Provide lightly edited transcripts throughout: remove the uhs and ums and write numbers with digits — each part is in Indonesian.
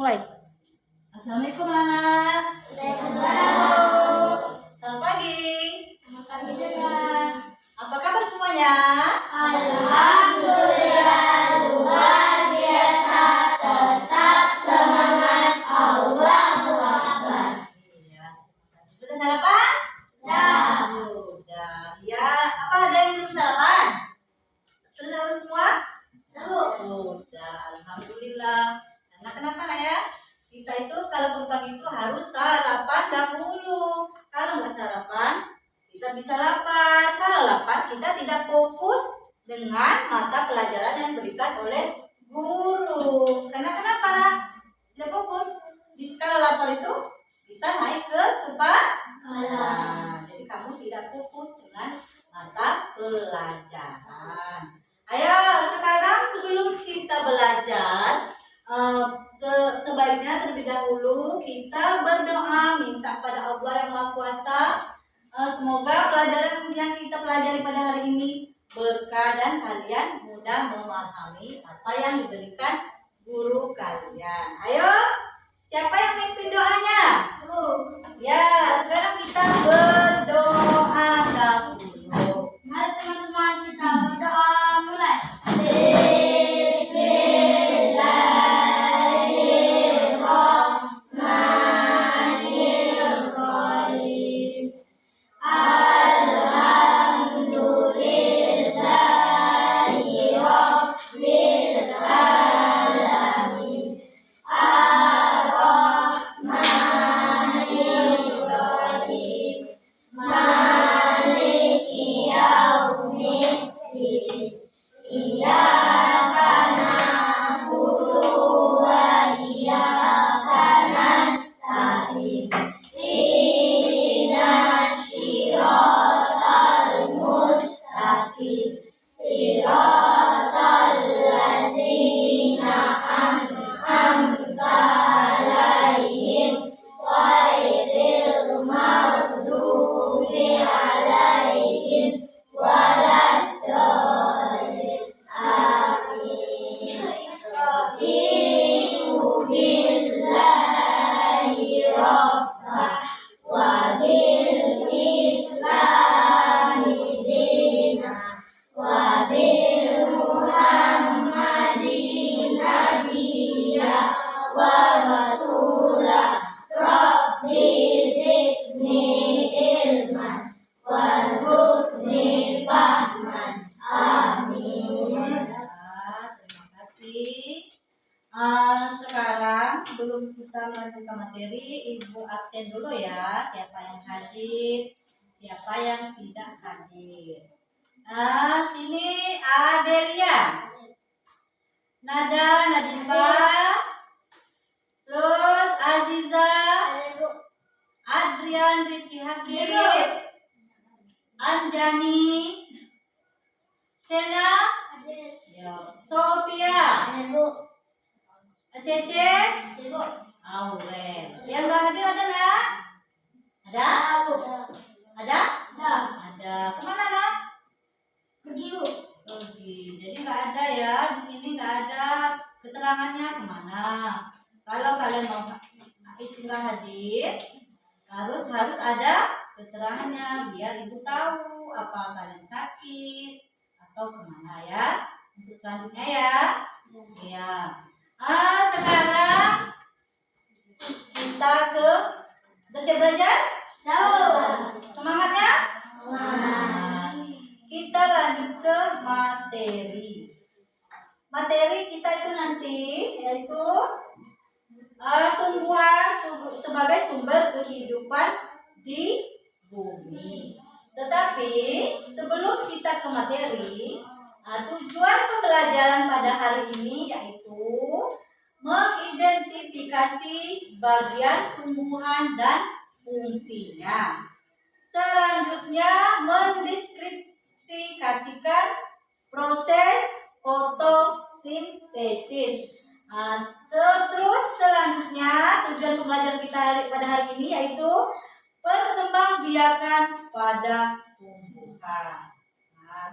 Mulai. Assalamualaikum anak. Waalaikumsalam. Selamat pagi. Selamat pagi juga. Apa kabar semuanya? Alhamdulillah luar biasa, tetap semangat, Allahu Akbar. Iya. Sudah sarapan? Ya. Sudah. Ya. Apa ada yang belum sarapan? Sudah sarapan semua? Sudah. Alhamdulillah. Karena kenapa nak ya? Kita itu kalau pagi itu harus sarapan dahulu. Kalau nggak sarapan, kita bisa lapar. Kalau lapar, kita tidak fokus dengan mata pelajaran yang diberikan oleh guru. Karena kenapa nak? Tidak fokus. Kalau lapar itu bisa naik ke kepala. Jadi kamu tidak fokus dengan mata pelajaran. Ayo sekarang sebelum kita belajar, sebaiknya terlebih dahulu kita berdoa minta pada Allah yang Maha Kuasa. Semoga pelajaran yang kita pelajari pada hari ini berkah dan kalian mudah memahami apa yang diberikan guru kalian. Ayo, siapa yang mimpin doanya? Ya, sekarang kita berdoa dahulu. Mari teman-teman kita berdoa mulai. Bismillahirrahmanirrahim. Alhamdulillahi Rabbil Alamin. Ar-Rahmanir-Rahim. Maliki yaumiddin. Iyyaka na'budu wa iyyaka nasta'in. Ihdinas siratal mustaqim. Siratal ladzina an'amta 'alaihim ghairil maghdubi 'alaihim waladdallin. Amin. Raditu billahi rabbah wa bil islami dina wa bil muhammadin nabiyya wa rasulah. Rabbi zidni ilman warzuqni fahman. Amin. Terima kasih. Sekarang sebelum kita lanjut ke materi, Ibu absen dulu ya. Siapa yang hadir, siapa yang tidak hadir. Sini Adelia, Nada, Nadifa, terus Aziza, Adrian, Rifki Hakim, Anjani, Sena, Sophia, Cece, Aurel. Yang nggak hadir ada nggak? Ada? Ada? Ada. Kemana nak? Pergi. Jadi nggak ada ya. Di sini nggak ada keterangannya kemana. Kalau kalian mau itu nggak hadir, harus ada keterangannya biar ibu tahu apa kalian sakit atau kemana ya. Untuk selanjutnya ya. Ya. Sekarang kita udah siap belajar? Semangatnya? Kita lanjut ke materi. Materi kita itu nanti yaitu tumbuhan sebagai sumber kehidupan di bumi. Tetapi sebelum kita ke materi, tujuan pembelajaran pada hari ini yaitu mengidentifikasi bagian tumbuhan dan fungsinya. Selanjutnya mendeskripsikan proses fotosintesis. Terus selanjutnya tujuan pembelajaran kita pada hari ini yaitu perkembangbiakan pada tumbuhan.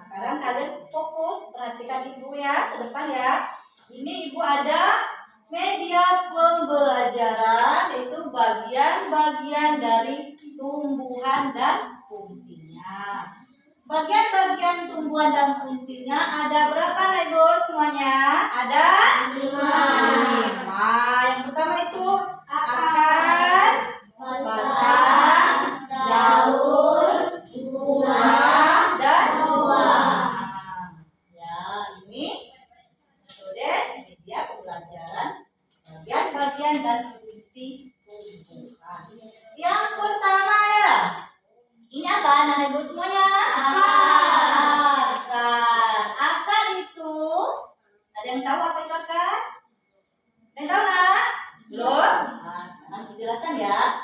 Sekarang kalian fokus perhatikan ibu ya ke depan ya. Ini ibu ada media pembelajaran itu bagian-bagian dari tumbuhan dan fungsinya. Bagian-bagian tumbuhan dan fungsinya ada berapa Lego semuanya? Ada 5. Yang pertama itu akar, batang, daun, buah, dan buah. Ya, ini metode media pembelajaran bagian-bagian dan fungsi tumbuhan. Yang pertama ya, ini apa anak ibu semuanya? Akar. Akar itu, ada yang tahu apa itu akar? Ada yang tahu nggak? Belum? Nah, sekarang dijelaskan ya.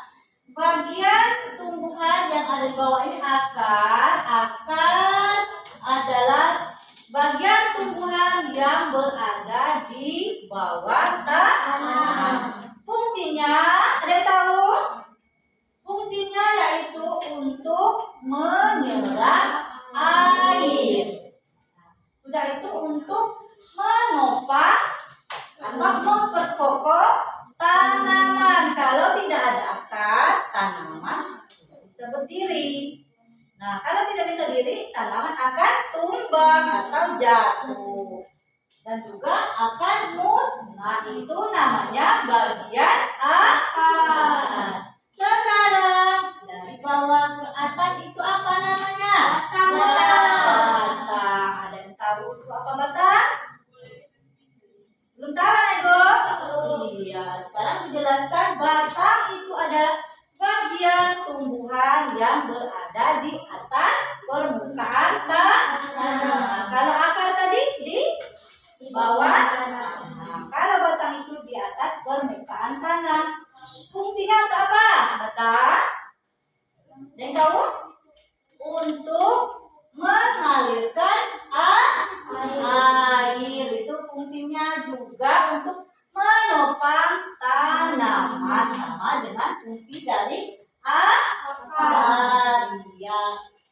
Bagian tumbuhan yang ada di bawah ini akar. Akar adalah bagian tumbuhan yang berada di bawah tanah. Fungsinya, ada yang tahu? Fungsinya yaitu untuk menyerap air. Sudah itu untuk menopang atau memperkokoh tanaman. Kalau tidak ada akar, tanaman tidak bisa berdiri. Nah, kalau tidak bisa berdiri, tanaman akan tumbang atau jatuh. Dan juga akan musnah. Itu namanya bagian akar. Sekarang dari bawah ke atas itu apa namanya? Batang. Ada yang tahu itu apa batang? Belum tahu Nego? Iya, sekarang dijelaskan batang itu adalah bagian tumbuhan yang berada di atas permukaan tanah. Kalau akar tadi di bawah. Nah, kalau batang itu di atas permukaan tanah. Fungsinya untuk apa? Batang? Ada yang tahu? Untuk mengalirkan air. Itu fungsinya juga untuk menopang tanaman, sama dengan fungsi dari akar. Iya.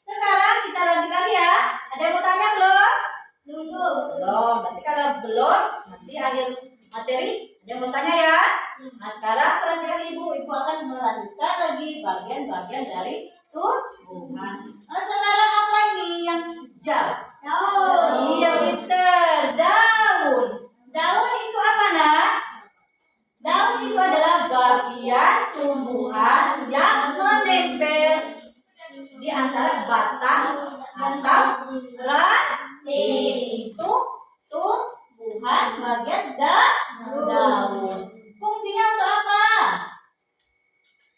Sekarang kita lanjut lagi ya. Ada yang mau tanya belum? Belum. Nanti kalau belum, nanti akhir materi ada yang mau tanya ya. Nah, sekarang perhatikan ibu akan melanjutkan lagi bagian-bagian dari tumbuhan. Nah, sekarang apa ini yang hijau? Daun. Iya, pinter. Daun. Daun itu apa nak? Daun itu adalah bagian tumbuhan yang menempel di antara batang atau ranting. Itu tumbuhan bagian daun. Fungsinya untuk apa?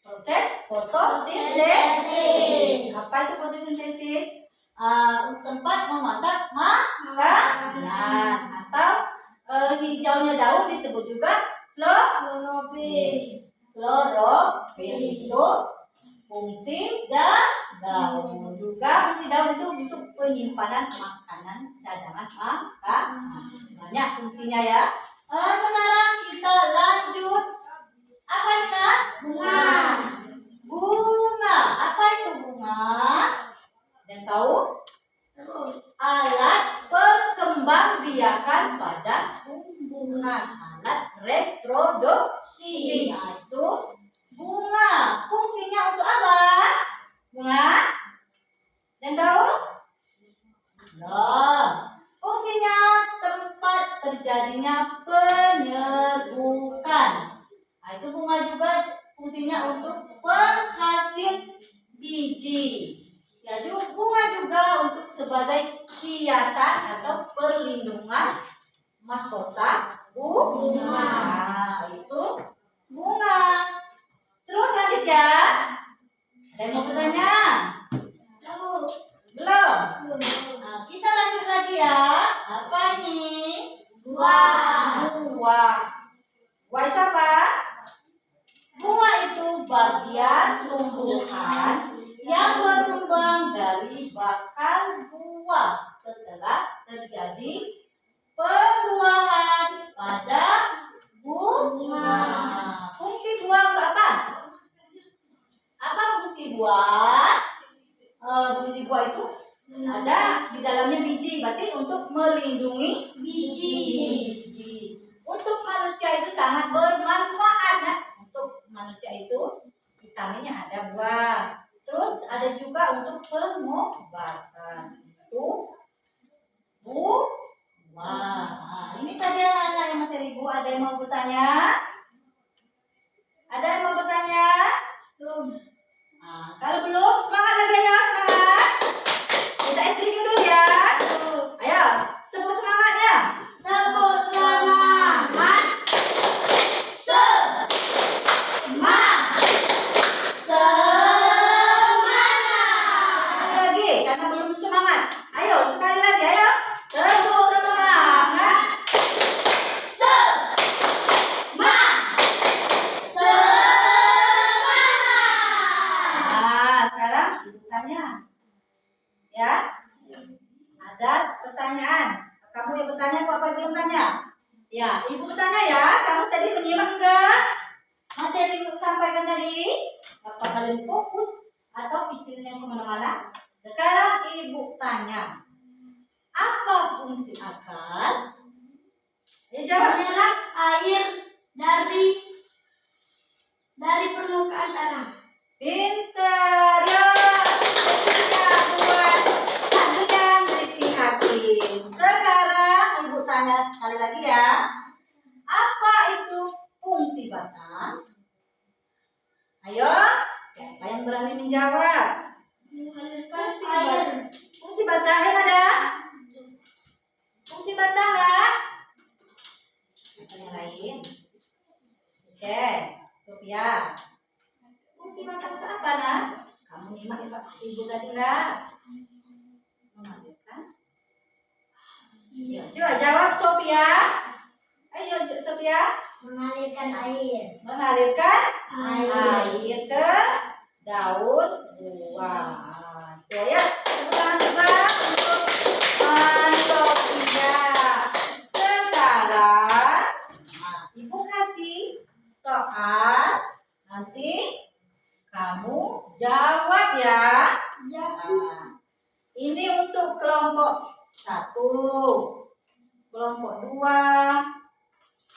Proses fotosintesis. Apa itu fotosintesis? Tempat memasak makanan. Atau hijaunya daun disebut juga klorofil. Klorofil itu fungsi daun. Juga fungsi daun itu untuk penyimpanan makanan, cadangan makanan. Banyak fungsinya ya. Sekarang kita lanjut. Apa ini nak? Bunga. Bunga. Apa itu bunga? Ada yang tahu? Alat perkembangbiakan pada tumbuhan. Alat reproduksi. Itu bunga. Fungsinya untuk apa? Bunga? Ada yang tahu? Belum. Fungsinya tempat terjadinya penyerbukan. Nah, itu bunga juga fungsinya untuk penghasil biji. Jadi bunga juga untuk sebagai hiasan atau perlindungan mahkota bunga. Nah, itu bunga. Terus lanjut ya. Ada yang mau bertanya? Belum? Nah, kita lanjut lagi ya. Apa ini? Buah. Buah. Buah itu apa? Buah itu bagian tumbuhan yang berkembang dari bakal buah setelah terjadi pembuahan pada bunga. Fungsi buah untuk apa? Apa fungsi buah? Fungsi buah itu ada di dalamnya biji, berarti untuk melindungi biji. Untuk manusia itu sama. ini ada buah. Terus ada juga untuk pengobatan. Itu buah. Nah, ini tadi anak-anak yang materi Bu. Ada yang mau bertanya? Ada yang mau bertanya? Nah, kalau belum, semangat lagi ya, semangat. Kita explain dulu ya. Ayo, tepuk semangatnya. Tepuk semangat. Semangat. Semangat. Sekali lagi, karena belum semangat. Ayo, sekali lagi, ayo. Tepuk semangat. Semangat. Semangat. Nah, sekarang ibu tanya. Ya, ada pertanyaan. Kamu yang bertanya, apa belum tanya? Ya, ibu bertanya ya. Kamu tadi menyimak enggak? Materi ibu sampaikan tadi. Apa kalian fokus atau pikirnya kemana-mana? Sekarang ibu tanya. Apa fungsi akal? Ya jawab. Menyerap air dari permukaan tanah. Pintar ya. Ketiga buat Adrian Rifki Hakim. Sekarang ibu tanya sekali lagi ya. Apa itu fungsi batang? Ayo, siapa yang berani menjawab? Mengalirkan air. Fungsi batang yang ada? Fungsi batang ya? Yang lain? Oke, Sophia. Fungsi batang itu apa nak? Kamu nyimak ibu tadi enggak? Mengalirkan? Ya, coba jawab Sophia. Ayo Sophia. Mengalirkan air. Mengalirkan Air. air ke daun buah. Oke, ya. Tepuk tangan juga untuk Sophia. Sekarang, ibu kasih soal. Nanti kamu jawab ya. Nah, ini untuk kelompok 1, kelompok 2,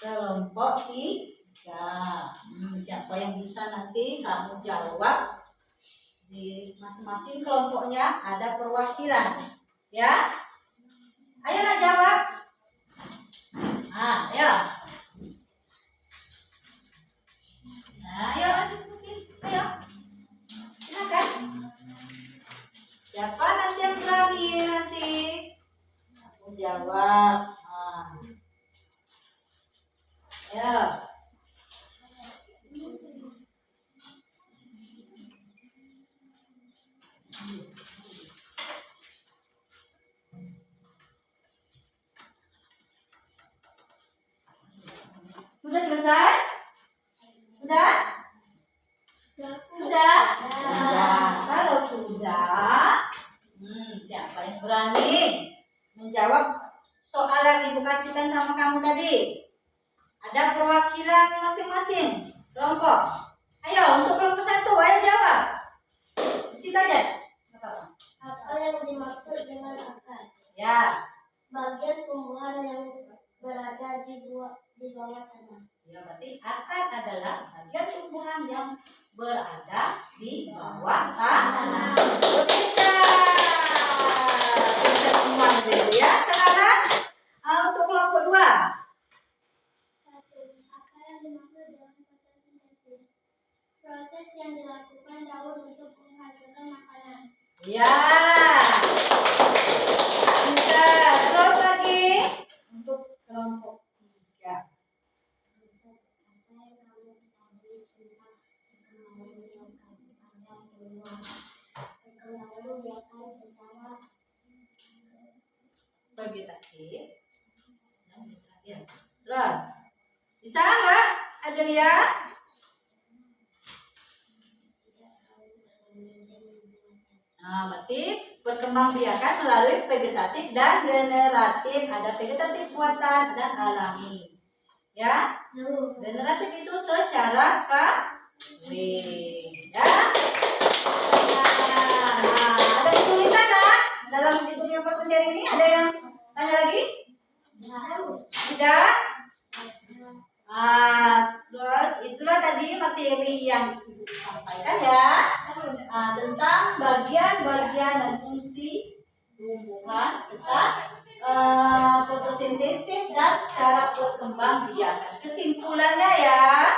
kelompok 3. Siapa yang bisa nanti kamu jawab. Di masing-masing kelompoknya ada perwakilan. Ya. Ayo nak jawab. Ayo. Nah, ayo diskusi. Ayo. Silakan. Siapa nanti yang berani nanti? Aku jawab. Ayo. Sudah selesai? Sudah? Sudah? Kalau sudah, siapa yang berani menjawab soal yang ibu kasihkan sama kamu tadi? Ada perwakilan masing-masing kelompok. Ayo, untuk kelompok 1, ayo jawab. Di situ aja. Apa yang dimaksud dengan akar? Ya. Bagian tumbuhan yang berada di bawah tanah. Ya, berarti akar adalah bagian tumbuhan yang berada di bawah tanah. Pintar. Pintar semua dulu ya. Sekarang untuk kelompok 2. Satu, akar yang dimaksud dengan fotosintesis. Proses yang dilakukan daun untuk menghasilkan makanan. Ya. Pintar. Terus lagi untuk kelompok 3. Vegetatif. Ya. Terus. Bisa enggak? Adelia? Nah, berarti perkembangbiakan melalui vegetatif dan generatif. Ada vegetatif buatan dan alami. Ya, generatif itu secara kawin. Ya. Nah, ada kesulitan kan? Dalam bukunya Pak Kunjari ini ada yang tanya lagi? Tidak. Terus itulah tadi materi yang Ibu sampaikan ya. Tentang bagian-bagian dan fungsi tumbuhan serta fotosintesis dan cara berkembang biakan. Kesimpulannya ya,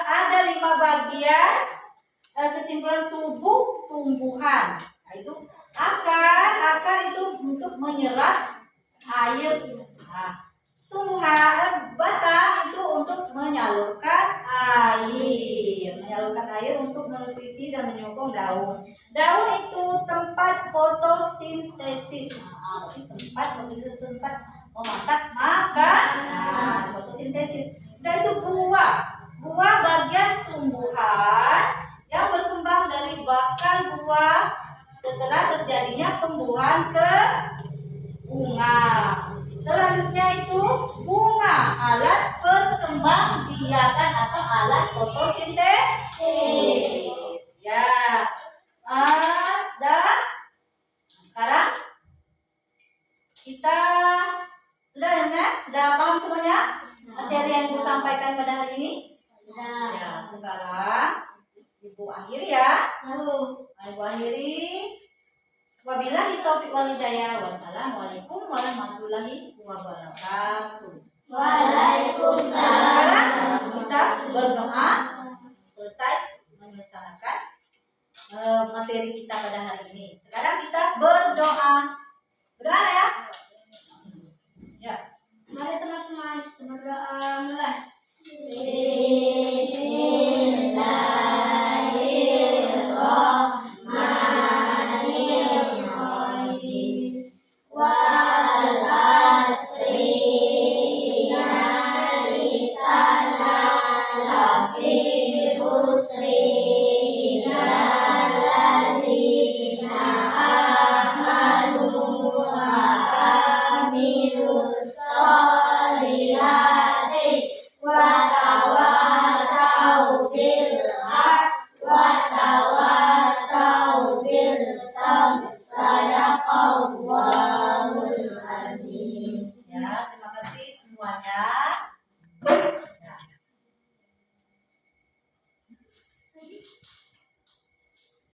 ada 5 bagian kesimpulan tubuh tumbuhan. Itu akar itu untuk menyerap air. Batang itu untuk menyalurkan air untuk menutrisi dan menyokong daun. Daun itu tempat fotosintesis. Tempat memasak makanan. Fotosintesis. Dan itu buah bagian tumbuhan yang berkembang dari bakal buah setelah terjadinya pembuahan ke bunga. Selanjutnya itu bunga, alat berkembang biakan atau alat fotosintesis. Ya. Dan sekarang kita sudah paham semuanya materi yang Ibu sampaikan pada hari ini? Ya, sekarang Ibu akhiri ya. Ibu akhiri. Wabillahi taufiq wal hidayah. Wassalamualaikum warahmatullahi wabarakatuh. Waalaikumsalam. Sekarang kita berdoa selesai menyelesaikan materi kita pada hari ini. Sekarang kita berdoa. Berdoa ya. Ya. Mari teman-teman kita berdoa mulai.